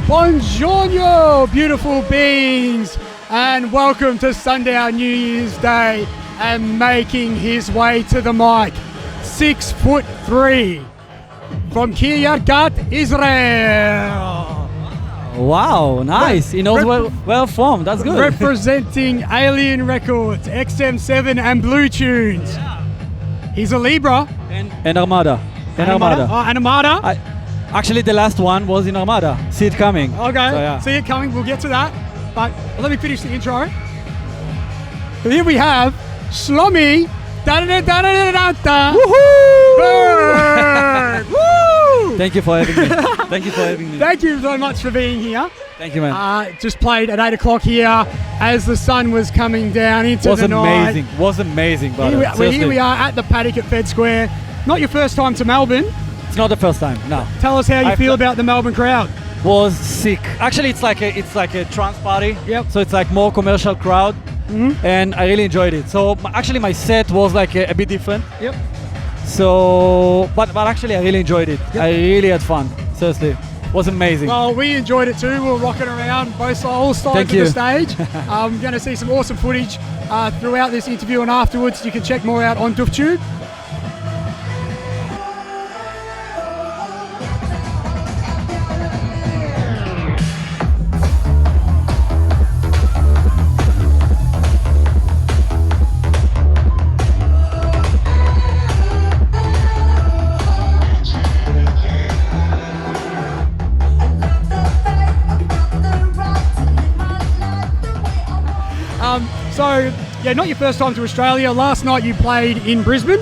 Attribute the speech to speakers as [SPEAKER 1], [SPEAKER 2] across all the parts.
[SPEAKER 1] Buongiorno, beautiful beings, and welcome to Sundown New Year's Day. And making his way to the mic, 6'3", from Kiryat Gat, Israel.
[SPEAKER 2] Wow, nice. He knows where from. That's good.
[SPEAKER 1] Representing Alien Records, XM7 and Blue Tunes. Yeah. He's a Libra.
[SPEAKER 2] And Armada.
[SPEAKER 1] And Armada.
[SPEAKER 2] Actually, the last one was in Armada. See it coming.
[SPEAKER 1] Okay, so, yeah. See it coming. We'll get to that. But let me finish the intro. Here we have Shlomi. Berg. Woo!
[SPEAKER 2] Thank you for having me. Thank you for having me.
[SPEAKER 1] Thank you so much for being here.
[SPEAKER 2] Thank you, man.
[SPEAKER 1] Just played at 8 o'clock here as the sun was coming down into the night.
[SPEAKER 2] Was amazing, brother.
[SPEAKER 1] Here we are at the paddock at Fed Square. Not your first time to Melbourne.
[SPEAKER 2] It's not the first time, no.
[SPEAKER 1] Tell us how you feel about the Melbourne crowd.
[SPEAKER 2] Was sick. Actually, it's like a trance party.
[SPEAKER 1] Yep.
[SPEAKER 2] So it's like more commercial crowd, and I really enjoyed it. So actually, my set was like a bit different.
[SPEAKER 1] Yep.
[SPEAKER 2] So, but actually, I really enjoyed it. Yep. I really had fun. Seriously, it was amazing.
[SPEAKER 1] Well, we enjoyed it too. We were rocking around all sides of the stage. I'm going to see some awesome footage throughout this interview, and afterwards, you can check more out on DOOFTUBE. So, yeah, not your first time to Australia. Last night you played in Brisbane.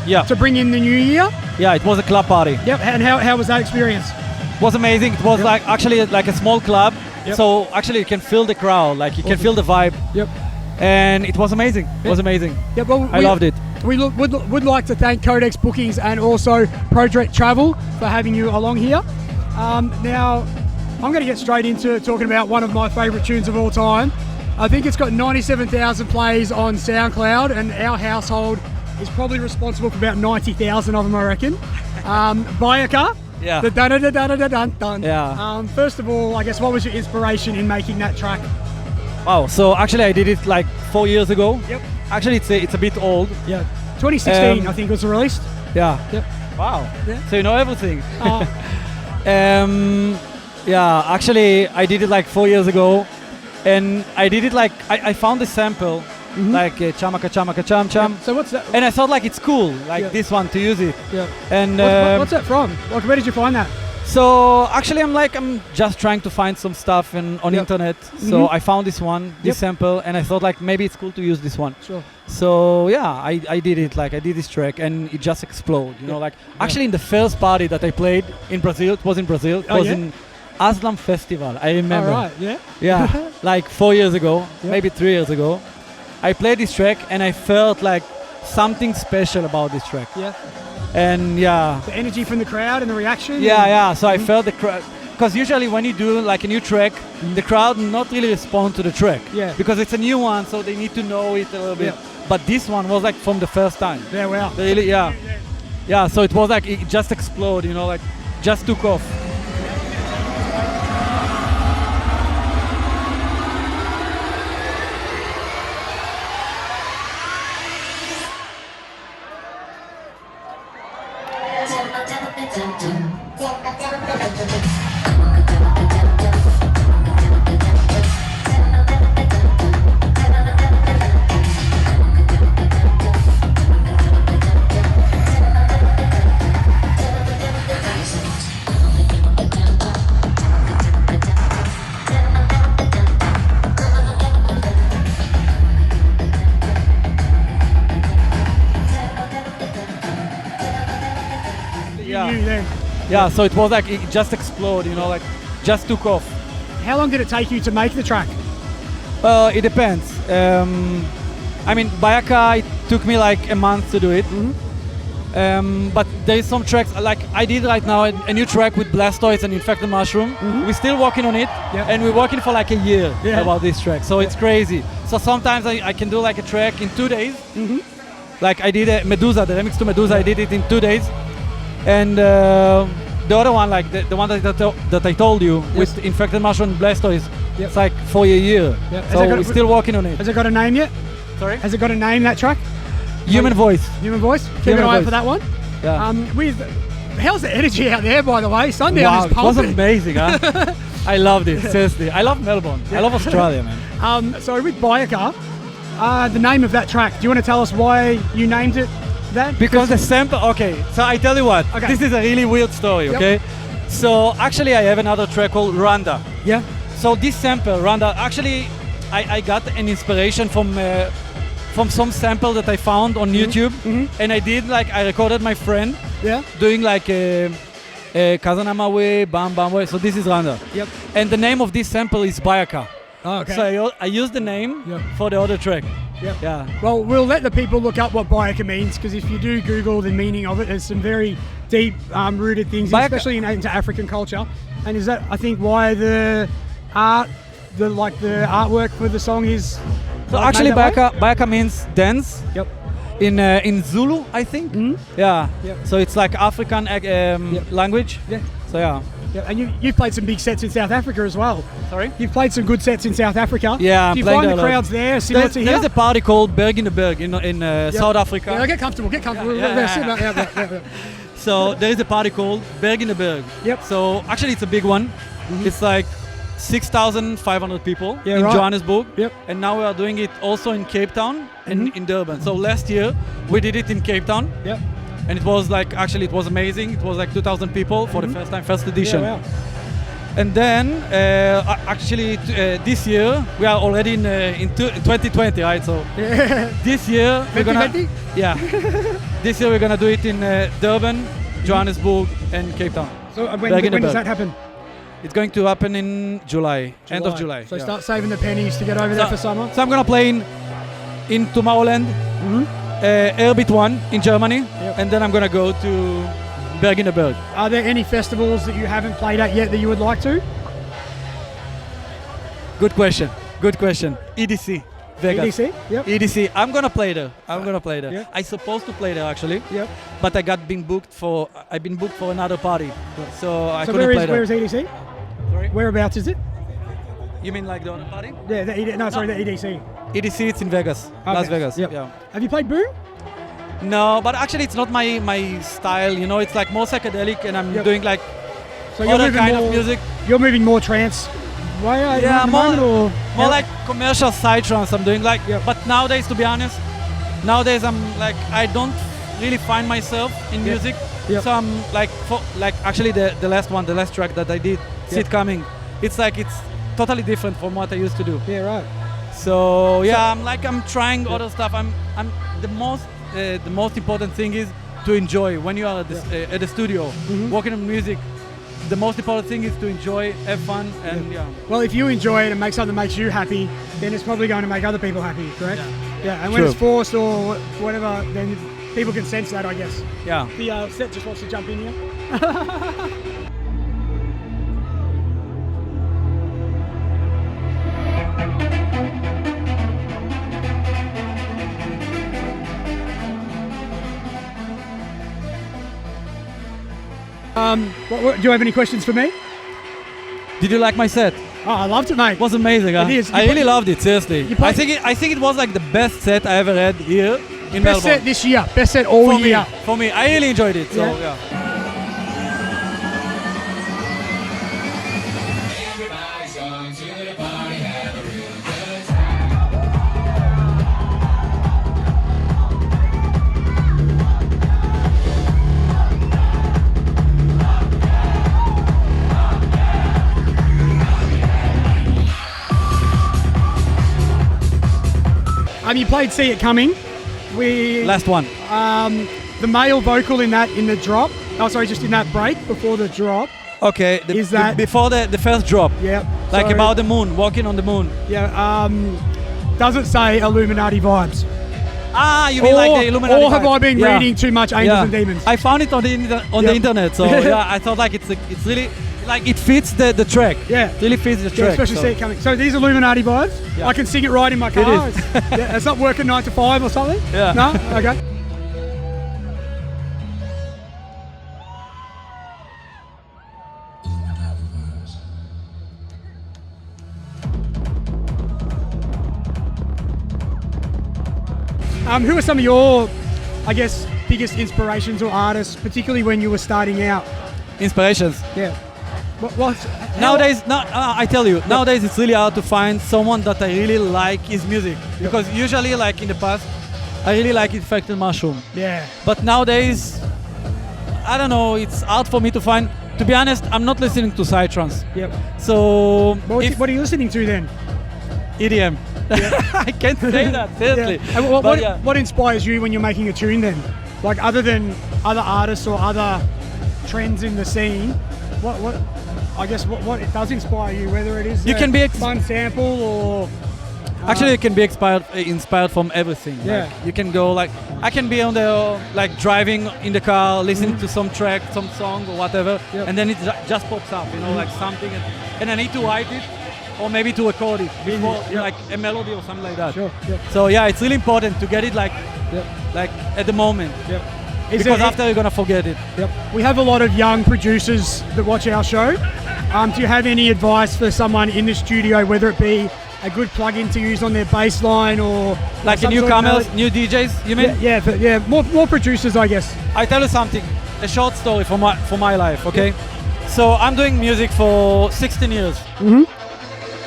[SPEAKER 2] Yeah.
[SPEAKER 1] To bring in the new year.
[SPEAKER 2] Yeah, it was a club party.
[SPEAKER 1] Yep. And how was that experience?
[SPEAKER 2] It was amazing. It was actually like a small club. Yep. So actually you can feel the crowd, like you can feel the vibe.
[SPEAKER 1] Yep.
[SPEAKER 2] And it was amazing. It was amazing.
[SPEAKER 1] Yeah, well,
[SPEAKER 2] I loved it.
[SPEAKER 1] We would like to thank Kodex Bookings and also Projekt Travel for having you along here. Now, I'm going to get straight into talking about one of my favourite tunes of all time. I think it's got 97,000 plays on SoundCloud, and our household is probably responsible for about 90,000 of them, I reckon. BAYAKA.
[SPEAKER 2] Yeah.
[SPEAKER 1] The dun-dun-dun-dun-dun-dun.
[SPEAKER 2] Yeah.
[SPEAKER 1] First of all, I guess, what was your inspiration in making that track?
[SPEAKER 2] Wow. So actually, I did it like 4 years ago.
[SPEAKER 1] Yep.
[SPEAKER 2] Actually, it's a bit old.
[SPEAKER 1] Yeah. 2016, I think, was released.
[SPEAKER 2] Yeah.
[SPEAKER 1] Yep.
[SPEAKER 2] Wow.
[SPEAKER 1] Yeah.
[SPEAKER 2] So you know everything. Yeah. Actually, I did it like 4 years ago. And I did it like, I found a sample, like chamaka chamaka cham cham.
[SPEAKER 1] Yeah. So what's that?
[SPEAKER 2] And I thought like it's cool, like this one to use it.
[SPEAKER 1] Yeah.
[SPEAKER 2] And
[SPEAKER 1] what's that from? Like, where did you find that?
[SPEAKER 2] So actually I'm just trying to find some stuff on internet. So I found this one, this sample, and I thought like maybe it's cool to use this one.
[SPEAKER 1] Sure.
[SPEAKER 2] So yeah, I did it, like I did this track and it just exploded, you know, like actually in the first party that I played in Brazil, it was in Aslam Festival, I remember.
[SPEAKER 1] All right, yeah?
[SPEAKER 2] Yeah, like 4 years ago, maybe 3 years ago. I played this track and I felt like something special about this track.
[SPEAKER 1] Yeah.
[SPEAKER 2] And yeah.
[SPEAKER 1] The energy from the crowd and the reaction?
[SPEAKER 2] Yeah. So I felt the crowd. Because usually when you do like a new track, the crowd not really respond to the track.
[SPEAKER 1] Yeah.
[SPEAKER 2] Because it's a new one, so they need to know it a little bit. But this one was like from the first time. Yeah, wow. Really, yeah. Yeah, so it was like, it just exploded, you know, like just took off. Yeah, so it was like, it just exploded, you know, like just took off.
[SPEAKER 1] How long did it take you to make the track?
[SPEAKER 2] It depends. I mean, BAYAKA, it took me like a month to do it. But there is some tracks, like I did right now a new track with Blastoise and Infected Mushroom. We're still working on it, and we're working for like a year about this track, so it's crazy. So sometimes I can do like a track in 2 days. Like I did a Medusa, the remix to Medusa, I did it in 2 days. And the other one, like the one that I told you, with Infected Mushroom and Blastoise, it's like for a year.
[SPEAKER 1] Yep.
[SPEAKER 2] So we're still working on it.
[SPEAKER 1] Has it got a name yet?
[SPEAKER 2] Sorry?
[SPEAKER 1] Has it got a name, that track?
[SPEAKER 2] Human Voice.
[SPEAKER 1] Human Voice? Keep an eye out for that one.
[SPEAKER 2] Yeah.
[SPEAKER 1] How's the energy out there, by the way? Sundown is pumping.
[SPEAKER 2] It was amazing, huh? I loved it, seriously. I love Melbourne. I love Australia, man.
[SPEAKER 1] So with BAYAKA, the name of that track, do you want to tell us why you named it that?
[SPEAKER 2] Because the sample, okay, so I tell you what, this is a really weird story, okay? So actually I have another track called Rwanda.
[SPEAKER 1] Yeah.
[SPEAKER 2] So this sample, Rwanda, actually I got an inspiration from some sample that I found on YouTube, and I recorded my friend doing like a Kazanama way, Bam Bam way, so this is Rwanda.
[SPEAKER 1] Yep.
[SPEAKER 2] And the name of this sample is BAYAKA.
[SPEAKER 1] Oh, okay.
[SPEAKER 2] So I used the name for the other track.
[SPEAKER 1] Yep.
[SPEAKER 2] Yeah.
[SPEAKER 1] Well, we'll let the people look up what BAYAKA means, because if you do Google the meaning of it, there's some very deep rooted things, especially into African culture. And is that, I think, why the artwork for the song is?
[SPEAKER 2] So actually, BAYAKA means dance.
[SPEAKER 1] Yep.
[SPEAKER 2] In Zulu, I think. Yeah. Yep. So it's like African language. Yeah. So yeah.
[SPEAKER 1] Yeah, and you've played some big sets in South Africa as well.
[SPEAKER 2] Sorry?
[SPEAKER 1] You've played some good sets in South Africa.
[SPEAKER 2] Yeah,
[SPEAKER 1] do you find the crowds there similar to here?
[SPEAKER 2] There's a party called Burg in South Africa.
[SPEAKER 1] Yeah, get comfortable.
[SPEAKER 2] So there is a party called Burg in the Burg.
[SPEAKER 1] Yep.
[SPEAKER 2] So actually it's a big one. It's like 6,500 people in Johannesburg.
[SPEAKER 1] Yep.
[SPEAKER 2] And now we are doing it also in Cape Town and in Durban. So last year we did it in Cape Town.
[SPEAKER 1] Yep.
[SPEAKER 2] And it was like, actually it was amazing. It was like 2,000 people for the first time, first edition.
[SPEAKER 1] Yeah, wow.
[SPEAKER 2] And then this year, we are already in 2020, right? So this year, we're gonna, this year we're gonna do it in Durban, Johannesburg and Cape Town.
[SPEAKER 1] So when does that happen?
[SPEAKER 2] It's going to happen in July, end of July.
[SPEAKER 1] So start saving the pennies to get over there for summer?
[SPEAKER 2] So I'm gonna play in Tomorrowland, Airbeat 1 in Germany, and then I'm gonna go to Burg in the Burg.
[SPEAKER 1] Are there any festivals that you haven't played at yet that you would like to?
[SPEAKER 2] Good question. EDC, Vegas.
[SPEAKER 1] EDC? Yep.
[SPEAKER 2] EDC. I'm gonna play there.
[SPEAKER 1] Yep.
[SPEAKER 2] I supposed to play there actually.
[SPEAKER 1] Yep.
[SPEAKER 2] But I've been booked for another party, so I couldn't play there.
[SPEAKER 1] Where is EDC?
[SPEAKER 2] Sorry.
[SPEAKER 1] Whereabouts is it?
[SPEAKER 2] You mean like the other party?
[SPEAKER 1] Yeah. The EDC.
[SPEAKER 2] EDC. It's in Vegas, Las Vegas.
[SPEAKER 1] Yep.
[SPEAKER 2] Yeah.
[SPEAKER 1] Have you played Boom?
[SPEAKER 2] No, but actually it's not my style. You know, it's like more psychedelic, and I'm doing like other kind of music.
[SPEAKER 1] You're moving more trance.
[SPEAKER 2] More like commercial side trance. I'm doing like, but nowadays, to be honest, I'm like I don't really find myself in music. So I'm like, actually the last track that I did, Sit Coming. It's like it's totally different from what I used to do.
[SPEAKER 1] Yeah, right.
[SPEAKER 2] So I'm trying other stuff. I'm the most important thing is to enjoy when you are at the studio working on music. The most important thing is to enjoy, have fun, and
[SPEAKER 1] Well, if you enjoy it and make something that makes you happy, then it's probably going to make other people happy, correct? Yeah. And when it's forced or whatever, then people can sense that, I guess.
[SPEAKER 2] Yeah.
[SPEAKER 1] The set just wants to jump in here. Do you have any questions for me?
[SPEAKER 2] Did you like my set?
[SPEAKER 1] Oh, I loved it, mate.
[SPEAKER 2] It was amazing, huh?
[SPEAKER 1] It is.
[SPEAKER 2] I really loved it, seriously. I think it was like the best set I ever had here in Melbourne.
[SPEAKER 1] Best set this year. Best set all year.
[SPEAKER 2] For me, I really enjoyed it. So
[SPEAKER 3] Everybody's going to the party, have a real good
[SPEAKER 1] You played See It Coming.
[SPEAKER 2] Last one.
[SPEAKER 1] The male vocal in the drop. Oh, sorry, just in that break before the drop.
[SPEAKER 2] Okay. Before the first drop?
[SPEAKER 1] Yeah.
[SPEAKER 2] Like about the moon, walking on the moon.
[SPEAKER 1] Yeah. Does it say Illuminati vibes?
[SPEAKER 2] Ah, you mean like the Illuminati?
[SPEAKER 1] Or have I been reading too much Angels and Demons?
[SPEAKER 2] I found it on the internet, so I thought like it's really like it fits the track.
[SPEAKER 1] Yeah.
[SPEAKER 2] It really fits the track.
[SPEAKER 1] Especially See It Coming. So these Illuminati vibes. Yeah. I can sing it right in my car.
[SPEAKER 2] It is.
[SPEAKER 1] It's not working 9 to 5 or something.
[SPEAKER 2] Yeah.
[SPEAKER 1] No. Okay. Who are some of your, I guess, biggest inspirations or artists, particularly when you were starting out?
[SPEAKER 2] Inspirations.
[SPEAKER 1] Yeah. What?
[SPEAKER 2] Nowadays, I tell you, nowadays it's really hard to find someone that I really like his music. Because usually, like in the past, I really like Infected Mushroom.
[SPEAKER 1] Yeah.
[SPEAKER 2] But nowadays, I don't know, it's hard for me to find. To be honest, I'm not listening to psytrance.
[SPEAKER 1] Yep.
[SPEAKER 2] So,
[SPEAKER 1] What are you listening to then?
[SPEAKER 2] EDM. I can't say that, seriously.
[SPEAKER 1] Yeah. And what inspires you when you're making a tune then? Like other than other artists or other trends in the scene, what it does inspire you, whether it is
[SPEAKER 2] You can be
[SPEAKER 1] fun sample or...
[SPEAKER 2] Actually, it can be inspired from everything.
[SPEAKER 1] Yeah.
[SPEAKER 2] Like, you can go like, I can be on the, like driving in the car, listening to some track, some song or whatever, and then it just pops up, you know, like something, and I need to write it, or maybe to record it before, like a melody or something like that.
[SPEAKER 1] Sure. Yeah.
[SPEAKER 2] So yeah, it's really important to get it like at the moment.
[SPEAKER 1] Yep.
[SPEAKER 2] Because after you're gonna forget it.
[SPEAKER 1] Yep. We have a lot of young producers that watch our show. Do you have any advice for someone in the studio, whether it be a good plug-in to use on their bass line or...
[SPEAKER 2] Like a newcomers, new DJs, you mean?
[SPEAKER 1] Yeah, more producers, I guess.
[SPEAKER 2] I tell you something, a short story for my life, okay? Yeah. So I'm doing music for 16 years.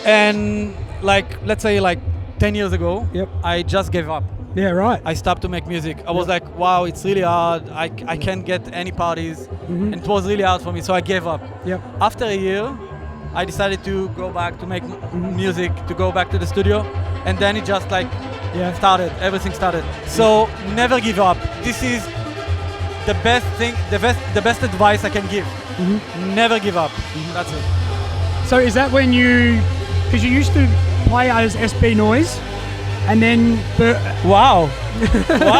[SPEAKER 2] And like, let's say like 10 years ago, I just gave up.
[SPEAKER 1] Yeah, right.
[SPEAKER 2] I stopped to make music. I was like, wow, it's really hard. I can't get any parties. And it was really hard for me, so I gave up.
[SPEAKER 1] Yep.
[SPEAKER 2] After a year, I decided to go back to make music, to go back to the studio. And then it just like started, everything started. So never give up. This is the best thing, the best advice I can give. Never give up. That's it.
[SPEAKER 1] So is that when because you used to play as SB Noise, and then...
[SPEAKER 2] Wow,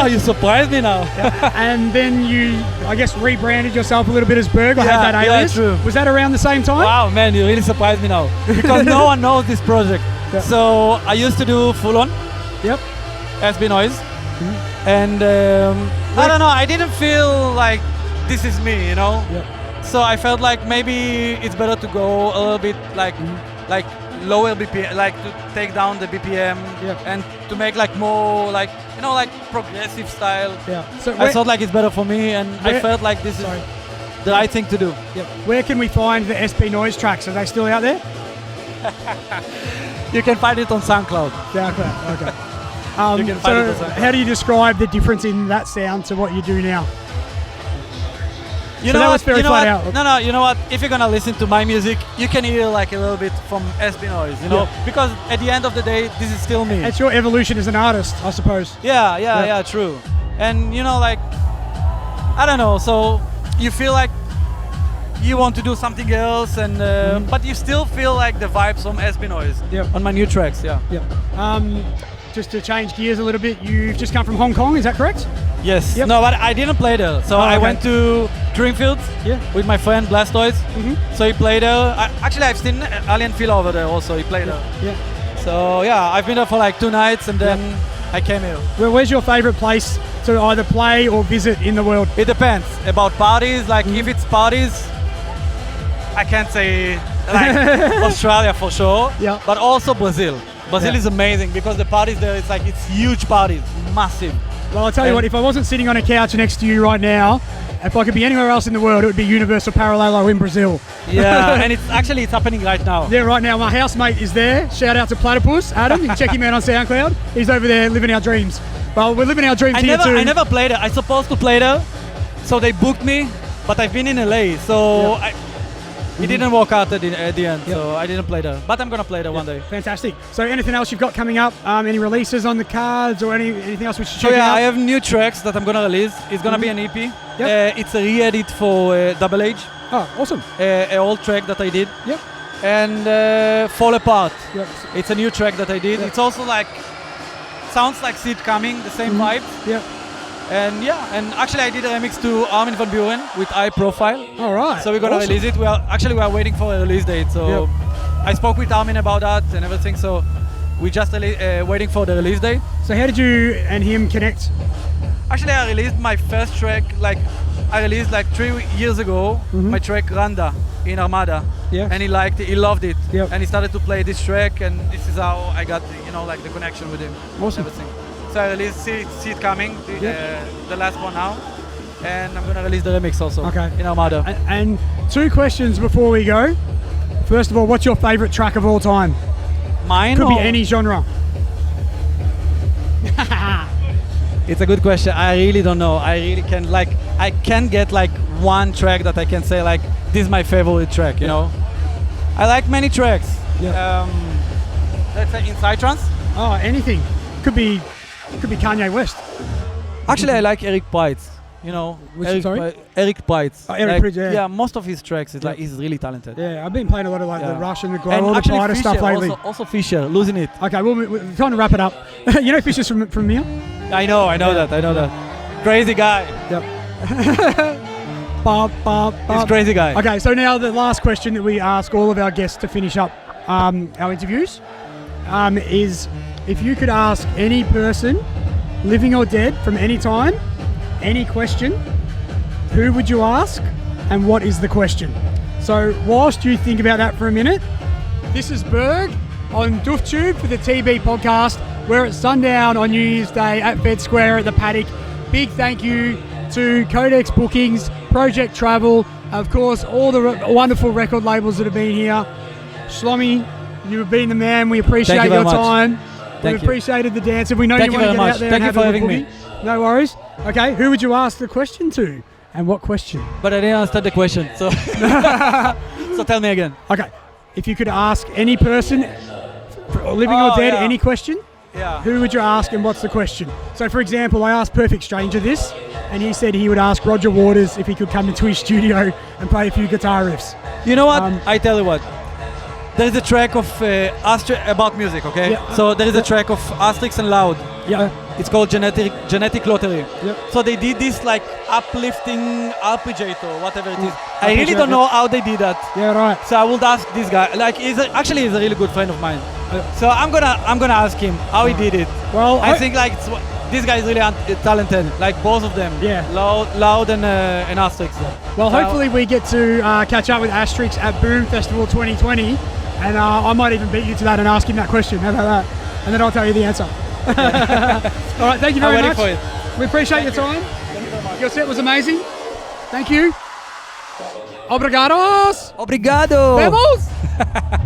[SPEAKER 2] you surprised me now.
[SPEAKER 1] And then you, I guess, rebranded yourself a little bit as Burg, or had that alias.
[SPEAKER 2] True.
[SPEAKER 1] Was that around the same time?
[SPEAKER 2] Wow, man, you really surprised me now. Because no one knows this project. So I used to do full-on SB Noise. And I don't know, I didn't feel like this is me, you know? So I felt like maybe it's better to go a little bit like lower BPM, like to take down the BPM and to make like more like, you know, like progressive style. So I thought like it's better for me, and I felt like this is the right thing to do.
[SPEAKER 1] Where can we find the SB Noise tracks? Are they still out there?
[SPEAKER 2] You can find it on SoundCloud.
[SPEAKER 1] SoundCloud, okay. You can find it on SoundCloud. How do you describe the difference in that sound to what you do now?
[SPEAKER 2] You know what? No, you know what? If you're gonna listen to my music, you can hear like a little bit from SB Noise, you know? Because at the end of the day, this is still me.
[SPEAKER 1] It's your evolution as an artist, I suppose.
[SPEAKER 2] Yeah, true. And you know, like, I don't know, so you feel like you want to do something else, and but you still feel like the vibes from SB Noise on my new tracks,
[SPEAKER 1] Just to change gears a little bit, you've just come from Hong Kong, is that correct?
[SPEAKER 2] Yes. No, but I didn't play there. So I went to Dreamfield with my friend Blastoise. So he played there. Actually, I've seen Alien Phil over there also. He played there. So I've been there for like 2 nights, and then I came here.
[SPEAKER 1] Well, where's your favorite place to either play or visit in the world?
[SPEAKER 2] It depends. About parties, like if it's parties, I can't say like Australia for sure. But also Brazil. Brazil is amazing because the parties there, it's huge parties, massive.
[SPEAKER 1] Well, I'll tell you what, if I wasn't sitting on a couch next to you right now, if I could be anywhere else in the world, it would be Universal Paralelo in Brazil.
[SPEAKER 2] Yeah, and it's happening right now.
[SPEAKER 1] Yeah, right now. My housemate is there. Shout out to Platypus, Adam. You can check him out on SoundCloud. He's over there living our dreams. Well, we're living our dreams here too.
[SPEAKER 2] I never played there. I supposed to play there, so they booked me, but I've been in LA, so it didn't work out at the end, so I didn't play there. But I'm gonna play there one day.
[SPEAKER 1] Fantastic. So anything else you've got coming up? Any releases on the cards or anything else we should check out?
[SPEAKER 2] I have new tracks that I'm gonna release. It's gonna be an EP. It's a re-edit for Double Age.
[SPEAKER 1] Oh, awesome.
[SPEAKER 2] An old track that I did. And Fall Apart. It's a new track that I did. It's also like, sounds like Seed Coming, the same vibe. And and actually I did a remix to Armin van Buuren with High Profile.
[SPEAKER 1] All right.
[SPEAKER 2] So we're gonna release it. We are waiting for a release date. So I spoke with Armin about that and everything. So we just waiting for the release date.
[SPEAKER 1] So how did you and him connect?
[SPEAKER 2] Actually, I released my first track. I released 3 years ago my track Randa in Armada. And he liked it. He loved it. And he started to play this track, and this is how I got the connection with him.
[SPEAKER 1] Awesome.
[SPEAKER 2] Everything. So I released See It Coming, the last one now. And I'm gonna release the remix also in Armada.
[SPEAKER 1] And 2 questions before we go. First of all, what's your favorite track of all time?
[SPEAKER 2] Mine
[SPEAKER 1] Could be
[SPEAKER 2] or-
[SPEAKER 1] any genre.
[SPEAKER 2] It's a good question. I really don't know. I really can I can get like one track that I can say like this is my favorite track. You know, I like many tracks.
[SPEAKER 1] Yeah.
[SPEAKER 2] Let's say Inside Trance.
[SPEAKER 1] Oh, anything. Could be Kanye West.
[SPEAKER 2] Actually, I like Eric Price. You know, Eric Price.
[SPEAKER 1] Oh, Eric
[SPEAKER 2] like,
[SPEAKER 1] Price, yeah.
[SPEAKER 2] Yeah, most of his tracks is like he's really talented.
[SPEAKER 1] Yeah, I've been playing a lot of like the Rush and the Glow,
[SPEAKER 2] And
[SPEAKER 1] all the
[SPEAKER 2] actually
[SPEAKER 1] quieter stuff
[SPEAKER 2] Fisher,
[SPEAKER 1] lately.
[SPEAKER 2] also Fisher, Losing It.
[SPEAKER 1] Okay, well, we're trying to wrap it up. You know Fisher's from here?
[SPEAKER 2] I know that. Crazy guy.
[SPEAKER 1] Yep.
[SPEAKER 2] He's crazy guy.
[SPEAKER 1] Okay, so now the last question that we ask all of our guests to finish up our interviews is if you could ask any person, living or dead, from any time, any question, who would you ask and what is the question? So whilst you think about that for a minute, this is Burg on DOOFTUBE for the TB podcast. We're at Sundown on New Year's Day at Fed Square at the Paddock. Big thank you to Kodex Bookings, Projekt Travel, of course, all the wonderful record labels that have been here. Shlomi, you've been the man. We appreciate your time. We've appreciated the dance. And we know you want to get out there and have a good boogie. No worries. Okay, who would you ask the question to? And what question?
[SPEAKER 2] But I didn't understand the question, so so tell me again.
[SPEAKER 1] Okay, if you could ask any person, living or dead, any question, who would you ask and what's the question? So for example, I asked Perfect Stranger this, and he said he would ask Roger Waters if he could come into his studio and play a few guitar riffs.
[SPEAKER 2] You know what? I tell you what. There is a track of about music, okay?
[SPEAKER 1] Yeah.
[SPEAKER 2] So there is a track of Asterix and Loud.
[SPEAKER 1] Yeah.
[SPEAKER 2] It's called Genetic Lottery.
[SPEAKER 1] Yep.
[SPEAKER 2] So they did this like uplifting arpeggiator, whatever it is. I really don't know how they did that.
[SPEAKER 1] Yeah, right.
[SPEAKER 2] So I would ask this guy. Like he's a really good friend of mine. So I'm gonna ask him how he did it.
[SPEAKER 1] Well,
[SPEAKER 2] I think like this guy is really talented. Like both of them.
[SPEAKER 1] Yeah.
[SPEAKER 2] Loud and Asterix.
[SPEAKER 1] Well, hopefully we get to catch up with Asterix at Boom Festival 2020, and I might even beat you to that and ask him that question. How about that? And then I'll tell you the answer. All right, thank you very much.
[SPEAKER 2] For it.
[SPEAKER 1] We appreciate your time.
[SPEAKER 2] Thank you very much.
[SPEAKER 1] Your set was amazing. Thank you. Obrigados.
[SPEAKER 2] Obrigado.
[SPEAKER 1] Vemos.